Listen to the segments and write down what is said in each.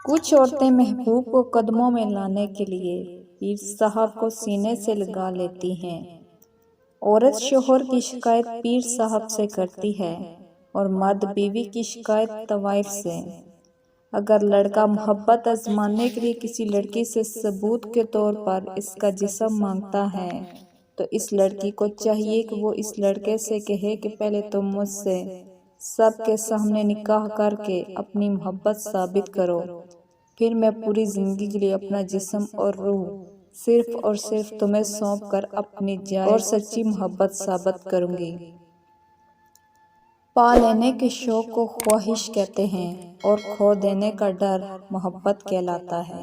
کچھ عورتیں محبوب کو قدموں میں لانے کے لیے پیر صاحب کو سینے سے لگا لیتی ہیں۔ عورت شوہر کی شکایت پیر صاحب سے کرتی ہے اور مرد بیوی کی شکایت طوائف سے۔ اگر لڑکا محبت آزمانے کے لیے کسی لڑکی سے ثبوت کے طور پر اس کا جسم مانگتا ہے تو اس لڑکی کو چاہیے کہ وہ اس لڑکے سے کہے کہ پہلے تم مجھ سے سب کے سامنے نکاح کر کے اپنی محبت ثابت کرو، پھر میں پوری زندگی کے لیے اپنا جسم اور روح صرف اور صرف تمہیں سونپ کر اپنی جائز اور سچی محبت ثابت کروں گی۔ پا لینے کے شوق کو خواہش کہتے ہیں اور کھو دینے کا ڈر محبت کہلاتا ہے۔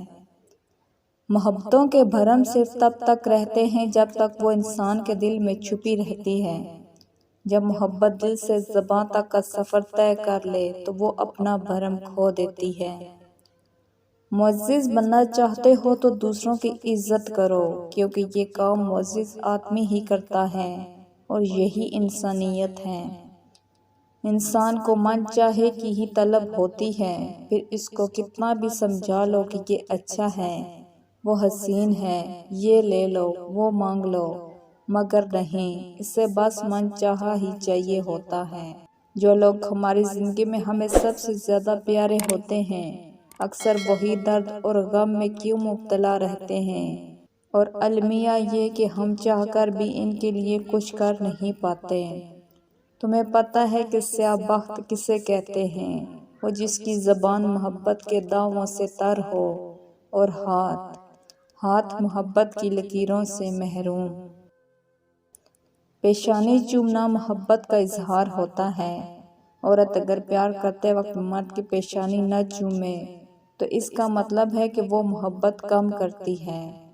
محبتوں کے بھرم صرف تب تک رہتے ہیں جب تک وہ انسان کے دل میں چھپی رہتی ہے۔ جب محبت دل سے زباں تک کا سفر طے کر لے تو وہ اپنا بھرم کھو دیتی ہے۔ معزز بننا چاہتے ہو تو دوسروں کی عزت کرو، کیونکہ یہ کام معزز آدمی ہی کرتا ہے اور یہی انسانیت ہے۔ انسان کو من چاہے کی ہی طلب ہوتی ہے، پھر اس کو کتنا بھی سمجھا لو کہ یہ اچھا ہے، وہ حسین ہے، یہ لے لو، وہ مانگ لو، مگر نہیں، اسے بس من چاہا ہی چاہیے ہوتا ہے۔ جو لوگ ہماری زندگی میں ہمیں سب سے زیادہ پیارے ہوتے ہیں، اکثر وہی درد اور غم میں کیوں مبتلا رہتے ہیں، اور المیہ یہ کہ ہم چاہ کر بھی ان کے لیے کچھ کر نہیں پاتے۔ تمہیں پتہ ہے کہ سیاہ بخت کسے کہتے ہیں؟ وہ جس کی زبان محبت کے دعووں سے تر ہو اور ہاتھ محبت کی لکیروں سے محروم۔ پیشانی چومنا محبت کا اظہار ہوتا ہے۔ عورت اگر پیار کرتے وقت مرد کی پیشانی نہ چومے تو اس کا مطلب ہے کہ وہ محبت کم کرتی ہے۔